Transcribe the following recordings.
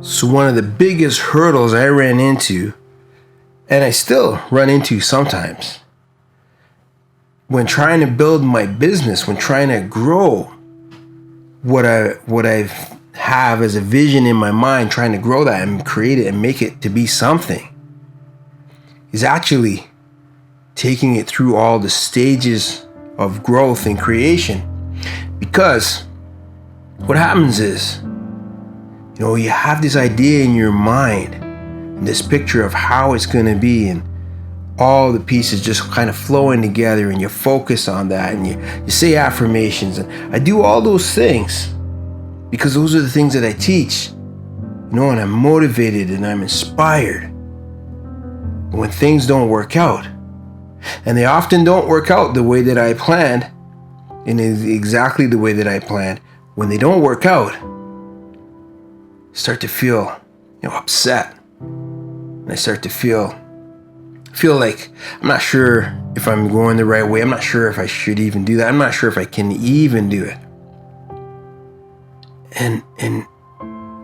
So one of the biggest hurdles I ran into, and I still run into sometimes, when trying to build my business, when trying to grow what I have as a vision in my mind, trying to grow that and create it and make it to be something, is actually taking it through all the stages of growth and creation. Because what happens is, you have this idea in your mind, this picture of how it's going to be, and all the pieces just kind of flowing together, and you focus on that, and you say affirmations. And I do all those things because those are the things that I teach, and I'm motivated and I'm inspired. But when things don't work out, and they often don't work out the way that I planned, and exactly the way that I planned, when they don't work out, I start to feel upset. And I start to feel like I'm not sure if I'm going the right way. I'm not sure if I should even do that. I'm not sure if I can even do it. And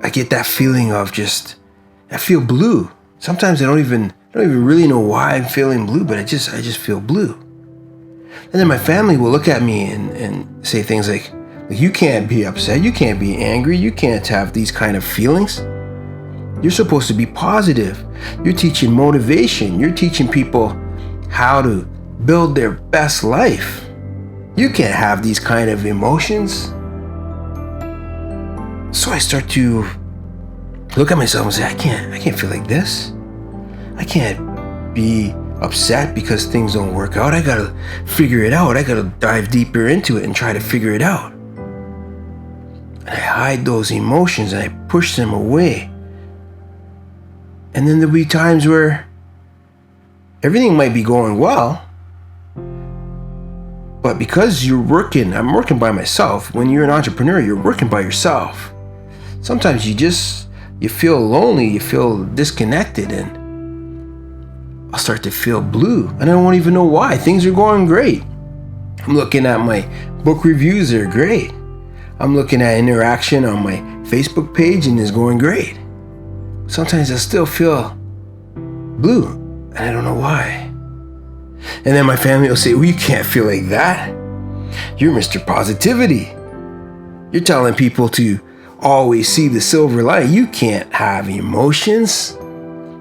I get that feeling of I feel blue. Sometimes I don't even really know why I'm feeling blue, but I just feel blue. And then my family will look at me and say things like, you can't be upset, you can't be angry, you can't have these kind of feelings. You're supposed to be positive. You're teaching motivation. You're teaching people how to build their best life. You can't have these kind of emotions. So I start to look at myself and say, I can't feel like this. I can't be upset because things don't work out. I gotta figure it out. I gotta dive deeper into it and try to figure it out. And I hide those emotions and I push them away. And then there'll be times where everything might be going well, but because I'm working by myself. When you're an entrepreneur, you're working by yourself. Sometimes you feel lonely, you feel disconnected, and I'll start to feel blue, and I won't even know why. Things are going great. I'm looking at my book reviews, they're great. I'm looking at interaction on my Facebook page, and it's going great. Sometimes I still feel blue, and I don't know why. And then my family will say, well, you can't feel like that. You're Mr. Positivity. You're telling people to always see the silver lining. You can't have emotions.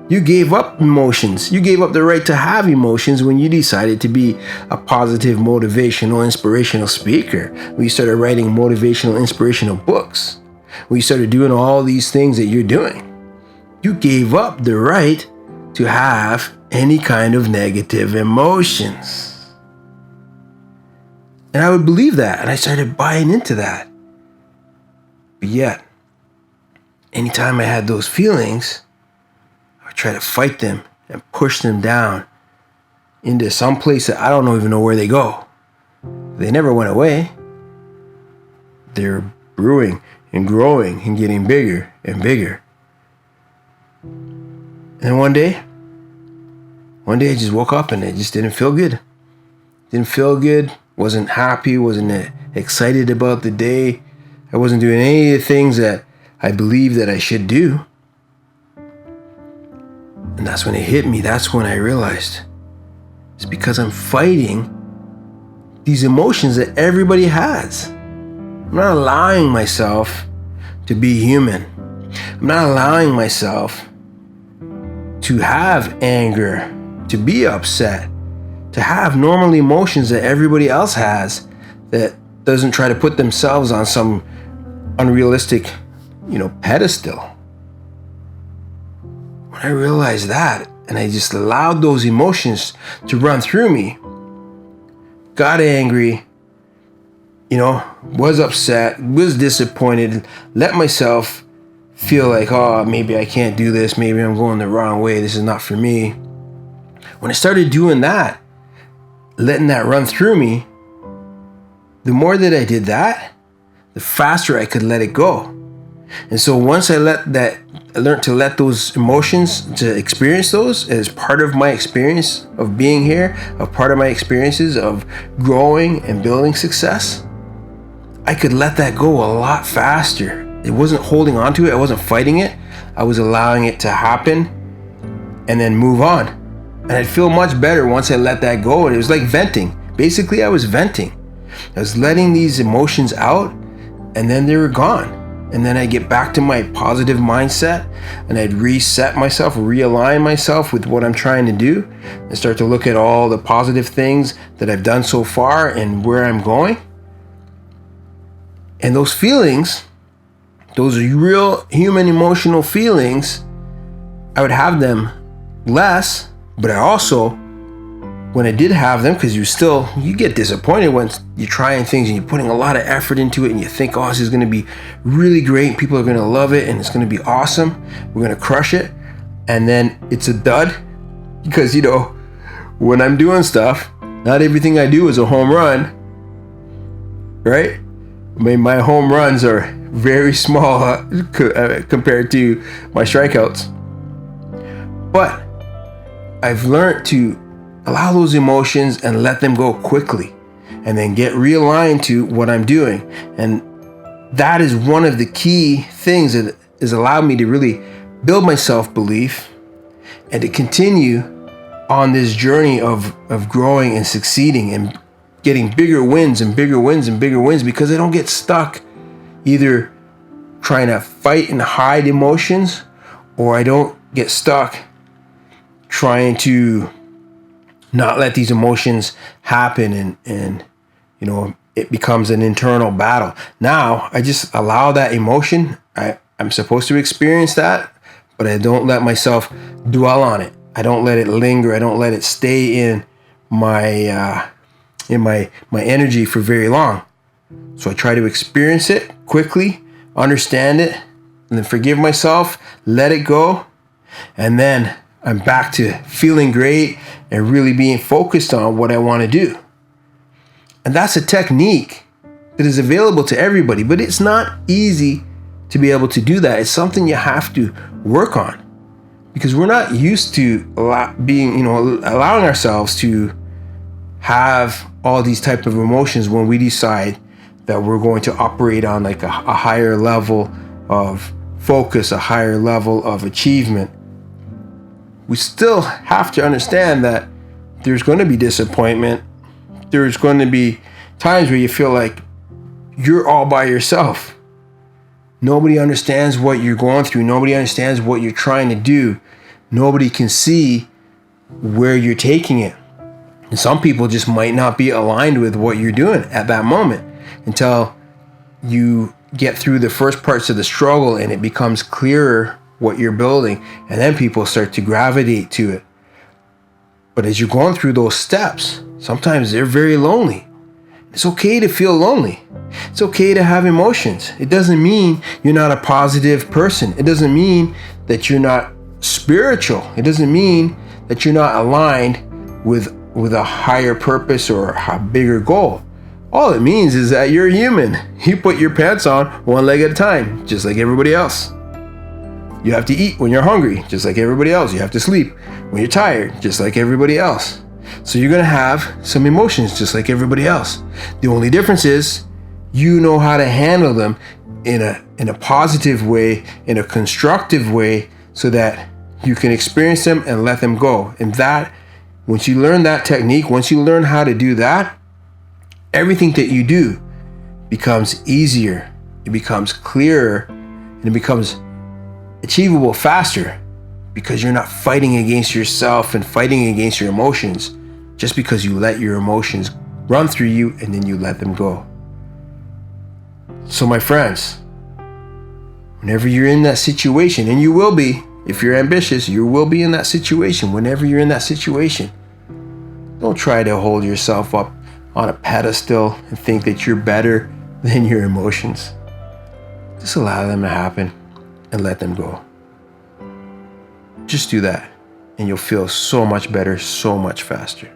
You gave up emotions. You gave up the right to have emotions when you decided to be a positive, motivational, inspirational speaker. When you started writing motivational, inspirational books. When you started doing all these things that you're doing. You gave up the right to have any kind of negative emotions. And I would believe that, and I started buying into that. But yet, anytime I had those feelings, I would try to fight them and push them down into some place that I don't even know where they go. They never went away. They're brewing and growing and getting bigger and bigger. And one day I just woke up and it just didn't feel good. Didn't feel good, wasn't happy, wasn't excited about the day. I wasn't doing any of the things that I believed that I should do. And that's when it hit me. That's when I realized it's because I'm fighting these emotions that everybody has. I'm not allowing myself to be human. I'm not allowing myself to have anger, to be upset, to have normal emotions that everybody else has, that doesn't try to put themselves on some unrealistic, pedestal. When I realized that, and I just allowed those emotions to run through me, got angry, was upset, was disappointed, let myself feel like, oh, maybe I can't do this, maybe I'm going the wrong way, this is not for me. When I started doing that, letting that run through me, the more that I did that, the faster I could let it go. And so once I learned to let those emotions, to experience those as part of my experience of being here, of part of my experiences of growing and building success, I could let that go a lot faster. it wasn't holding on to it. I wasn't fighting it. I was allowing it to happen and then move on. And I'd feel much better once I let that go. And it was like venting. Basically, I was venting. I was letting these emotions out, and then they were gone. And then I'd get back to my positive mindset, and I'd reset myself, realign myself with what I'm trying to do, and start to look at all the positive things that I've done so far and where I'm going. And those feelings, those real human emotional feelings, I would have them less, but I also, when I did have them, because you get disappointed when you're trying things and you're putting a lot of effort into it and you think, oh, this is going to be really great. People are going to love it and it's going to be awesome. We're going to crush it. And then it's a dud because, when I'm doing stuff, not everything I do is a home run, right? I mean, my home runs are very small compared to my strikeouts. But I've learned to allow those emotions and let them go quickly, and then get realigned to what I'm doing. And that is one of the key things that has allowed me to really build my self-belief and to continue on this journey of growing and succeeding and getting bigger wins and bigger wins and bigger wins, because I don't get stuck either trying to fight and hide emotions, or I don't get stuck trying to not let these emotions happen and it becomes an internal battle. Now I just allow that emotion. I'm supposed to experience that, but I don't let myself dwell on it. I don't let it linger. I don't let it stay in my energy for very long. So I try to experience it quickly, understand it, and then forgive myself, let it go, and then I'm back to feeling great and really being focused on what I want to do. And that's a technique that is available to everybody, but it's not easy to be able to do that. It's something you have to work on, because we're not used to allowing ourselves to have all these type of emotions when we decide that we're going to operate on like a higher level of focus, a higher level of achievement. We still have to understand that there's going to be disappointment. There's going to be times where you feel like you're all by yourself. Nobody understands what you're going through. Nobody understands what you're trying to do. Nobody can see where you're taking it. And some people just might not be aligned with what you're doing at that moment until you get through the first parts of the struggle and it becomes clearer what you're building, and then people start to gravitate to it. But as you're going through those steps, sometimes they're very lonely. It's okay to feel lonely. It's okay to have emotions. It doesn't mean you're not a positive person. It doesn't mean that you're not spiritual. It doesn't mean that you're not aligned with a higher purpose or a bigger goal. All it means is that you're human. You put your pants on one leg at a time, just like everybody else. You have to eat when you're hungry, just like everybody else. You have to sleep when you're tired, just like everybody else. So you're going to have some emotions just like everybody else. The only difference is you know how to handle them in a positive way, in a constructive way, so that you can experience them and let them go. And that, once you learn that technique, once you learn how to do that, everything that you do becomes easier. It becomes clearer, and it becomes achievable faster, because you're not fighting against yourself and fighting against your emotions just because you let your emotions run through you and then you let them go. So my friends, whenever you're in that situation, and you will be, if you're ambitious, you will be in that situation. Whenever you're in that situation, don't try to hold yourself up on a pedestal and think that you're better than your emotions. Just allow them to happen and let them go. Just do that, and you'll feel so much better, so much faster.